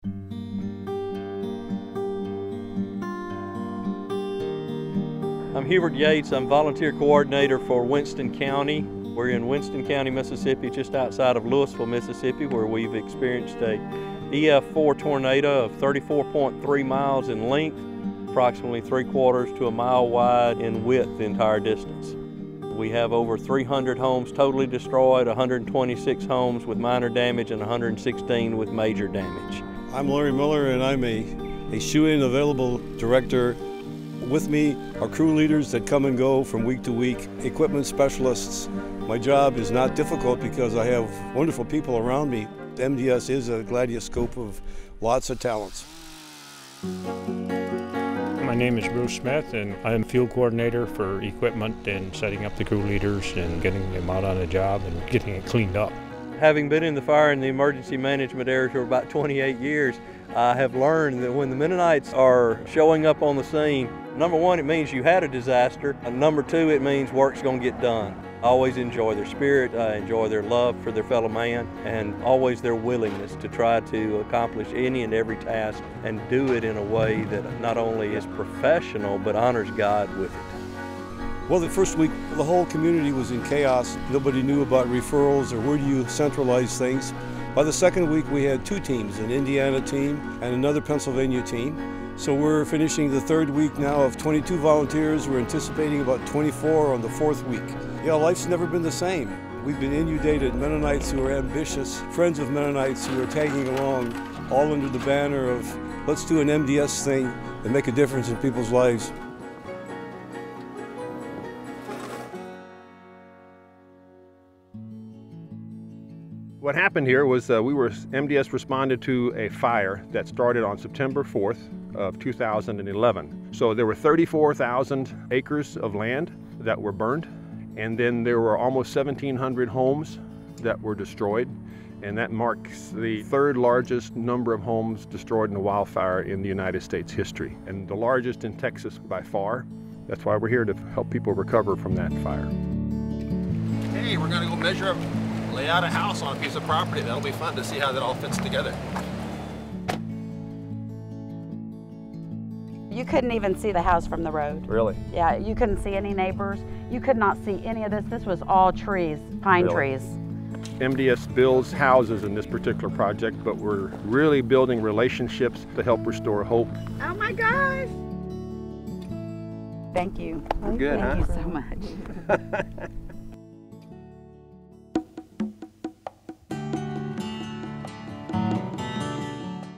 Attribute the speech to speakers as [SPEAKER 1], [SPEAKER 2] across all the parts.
[SPEAKER 1] I'm Hubert Yates. I'm volunteer coordinator for Winston County. We're in Winston County, Mississippi, just outside of Louisville, Mississippi, where we've experienced a EF4 tornado of 34.3 miles in length, approximately 3/4 to a mile wide in width the entire distance. We have over 300 homes totally destroyed, 126 homes with minor damage, and 116 with major damage.
[SPEAKER 2] I'm Larry Miller, and I'm a shoe-in available director. With me are crew leaders that come and go from week to week, equipment specialists. My job is not difficult because I have wonderful people around me. MDS is a gladioscope of lots of talents.
[SPEAKER 3] My name is Bruce Smith, and I'm field coordinator for equipment and setting up the crew leaders and getting them out on the job and getting it cleaned up.
[SPEAKER 1] Having been in the fire and the emergency management area for about 28 years, I have learned that when the Mennonites are showing up on the scene, number one, it means you had a disaster, and number two, it means work's going to get done. I always enjoy their spirit, I enjoy their love for their fellow man, and always their willingness to try to accomplish any and every task and do it in a way that not only is professional, but honors God with it.
[SPEAKER 2] Well, the first week, the whole community was in chaos. Nobody knew about referrals or where do you centralize things. By the second week, we had two teams, an Indiana team and another Pennsylvania team. So we're finishing the third week now of 22 volunteers. We're anticipating about 24 on the fourth week. Yeah, life's never been the same. We've been inundated Mennonites who are ambitious, friends of Mennonites who are tagging along, all under the banner of let's do an MDS thing and make a difference in people's lives.
[SPEAKER 4] What happened here was MDS responded to a fire that started on September 4th of 2011. So there were 34,000 acres of land that were burned, and then there were almost 1,700 homes that were destroyed, and that marks the third largest number of homes destroyed in a wildfire in the United States history, and the largest in Texas by far. That's why we're here to help people recover from that fire.
[SPEAKER 5] Hey, we're gonna go measure up, lay out a house on a piece of property. That'll be fun to see how that all fits together.
[SPEAKER 6] You couldn't even see the house from the road.
[SPEAKER 4] Really?
[SPEAKER 6] Yeah, you couldn't see any neighbors. You could not see any of this. This was all trees, pine trees.
[SPEAKER 4] MDS builds houses in this particular project, but we're really building relationships to help restore hope.
[SPEAKER 6] Oh my gosh! Thank you.
[SPEAKER 4] We're good,
[SPEAKER 6] Thank you
[SPEAKER 4] huh?
[SPEAKER 6] so much.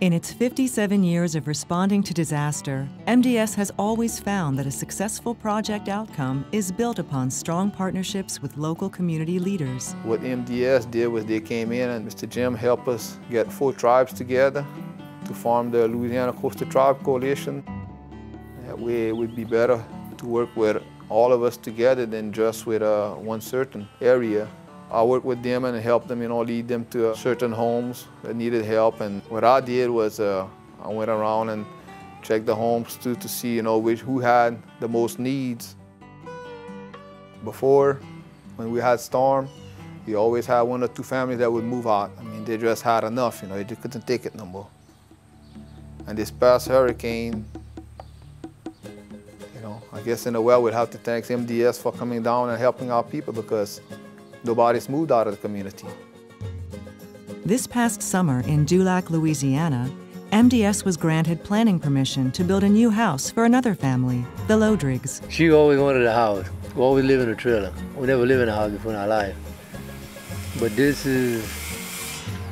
[SPEAKER 7] In its 57 years of responding to disaster, MDS has always found that a successful project outcome is built upon strong partnerships with local community leaders.
[SPEAKER 8] What MDS did was they came in and Mr. Jim helped us get 4 tribes together to form the Louisiana Coastal Tribe Coalition. That way it would be better to work with all of us together than just with one certain area. I worked with them and helped them, lead them to certain homes that needed help. And what I did was I went around and checked the homes to see, who had the most needs. Before, when we had storm, we always had 1 or 2 families that would move out. I mean, they just had enough, they just couldn't take it no more. And this past hurricane, I guess in a way we'd have to thank MDS for coming down and helping our people because nobody's moved out of the community.
[SPEAKER 7] This past summer in Dulac, Louisiana, MDS was granted planning permission to build a new house for another family, the Lodrigs.
[SPEAKER 9] She always wanted a house. We always live in a trailer. We never lived in a house before in our life. But this is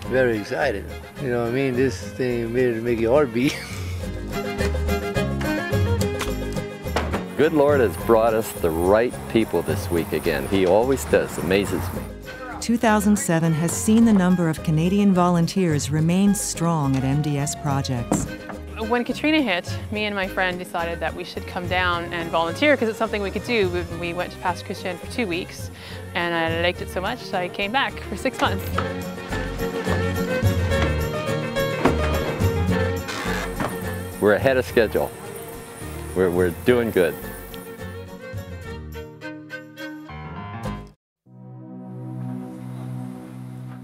[SPEAKER 9] very exciting. You know what I mean? This thing made it make your heart beat.
[SPEAKER 10] Good Lord has brought us the right people this week again. He always does, amazes me.
[SPEAKER 7] 2007 has seen the number of Canadian volunteers remain strong at MDS projects.
[SPEAKER 11] When Katrina hit, me and my friend decided that we should come down and volunteer because it's something we could do. We went to Pastor Christian for 2 weeks and I liked it so much I came back for 6 months.
[SPEAKER 10] We're ahead of schedule. We're doing good.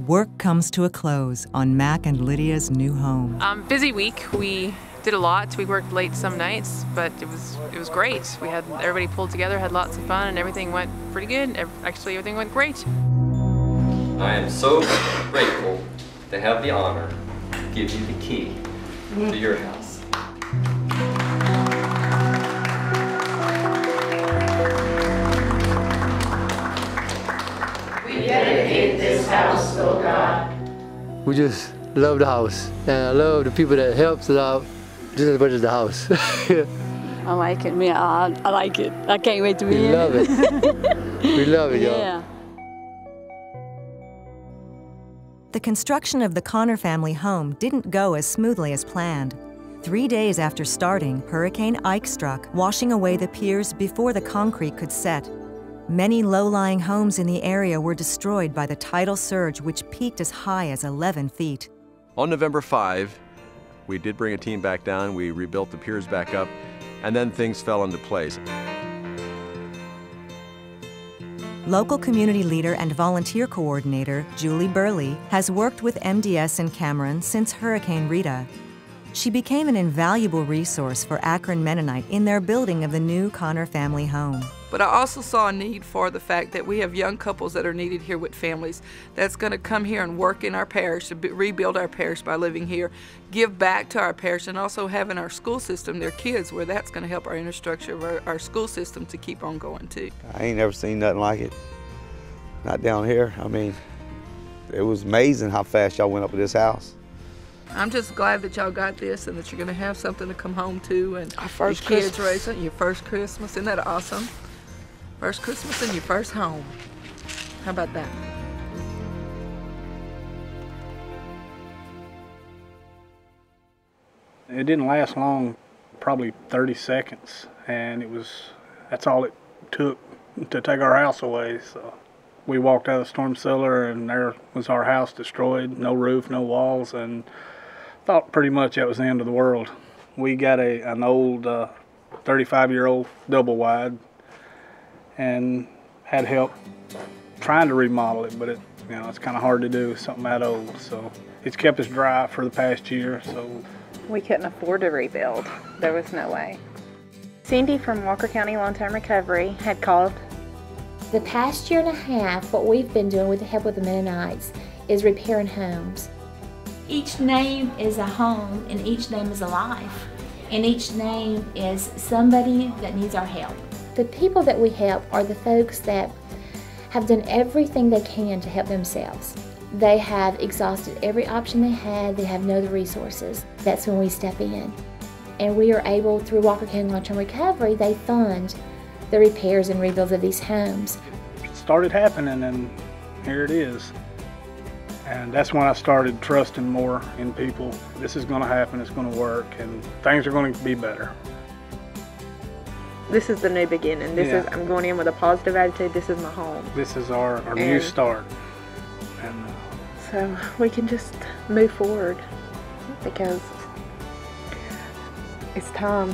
[SPEAKER 7] work comes to a close on Mac and Lydia's new home.
[SPEAKER 11] Busy week. We did a lot. We worked late some nights, but it was great. We had everybody pulled together, had lots of fun, and everything went pretty good. Actually, everything went great.
[SPEAKER 10] I am so grateful to have the honor to give you the key to your house.
[SPEAKER 12] We dedicate this house, oh God.
[SPEAKER 9] We just love the house, and I love the people that helps us out just as much as the house.
[SPEAKER 13] I like it, man. I like it. I can't wait to be in.
[SPEAKER 9] We love it. We love it, y'all.
[SPEAKER 13] Yeah.
[SPEAKER 7] The construction of the Connor family home didn't go as smoothly as planned. 3 days after starting, Hurricane Ike struck, washing away the piers before the concrete could set. Many low-lying homes in the area were destroyed by the tidal surge, which peaked as high as 11 feet.
[SPEAKER 14] On November 5, we did bring a team back down, we rebuilt the piers back up, and then things fell into place.
[SPEAKER 7] Local community leader and volunteer coordinator Julie Burley has worked with MDS in Cameron since Hurricane Rita. She became an invaluable resource for Akron Mennonite in their building of the new Connor family home.
[SPEAKER 15] But I also saw a need for the fact that we have young couples that are needed here with families that's going to come here and work in our parish, to rebuild our parish by living here, give back to our parish, and also having our school system, their kids, where that's going to help our infrastructure of our school system to keep on going too.
[SPEAKER 16] I ain't never seen nothing like it. Not down here. I mean, it was amazing how fast y'all went up with this house.
[SPEAKER 15] I'm just glad that y'all got this and that you're going to have something to come home to, and
[SPEAKER 13] our first
[SPEAKER 15] your kids
[SPEAKER 13] Christmas.
[SPEAKER 15] raising your first Christmas. Isn't that awesome? First Christmas in your first home. How about that?
[SPEAKER 17] It didn't last long, probably 30 seconds, and that's all it took to take our house away. So we walked out of the storm cellar and there was our house destroyed, no roof, no walls, and thought pretty much that was the end of the world. We got an old 35-year-old double wide and had help trying to remodel it, but it's kind of hard to do with something that old. So it's kept us dry for the past year. So
[SPEAKER 18] we couldn't afford to rebuild. There was no way. Cindy from Walker County Long-Term Recovery had called.
[SPEAKER 19] The past year and a half, what we've been doing with the help of the Mennonites is repairing homes.
[SPEAKER 20] Each name is a home, and each name is a life, and each name is somebody that needs our help.
[SPEAKER 19] The people that we help are the folks that have done everything they can to help themselves. They have exhausted every option they had. They have no other resources. That's when we step in. And we are able, through Walker County Long-Term Recovery, they fund the repairs and rebuilds of these homes.
[SPEAKER 17] It started happening, and here it is. And that's when I started trusting more in people. This is going to happen, it's going to work, and things are going to be better.
[SPEAKER 18] This is the new beginning. I'm going in with a positive attitude. This is my home.
[SPEAKER 17] This is our new start. And
[SPEAKER 18] so we can just move forward because it's time.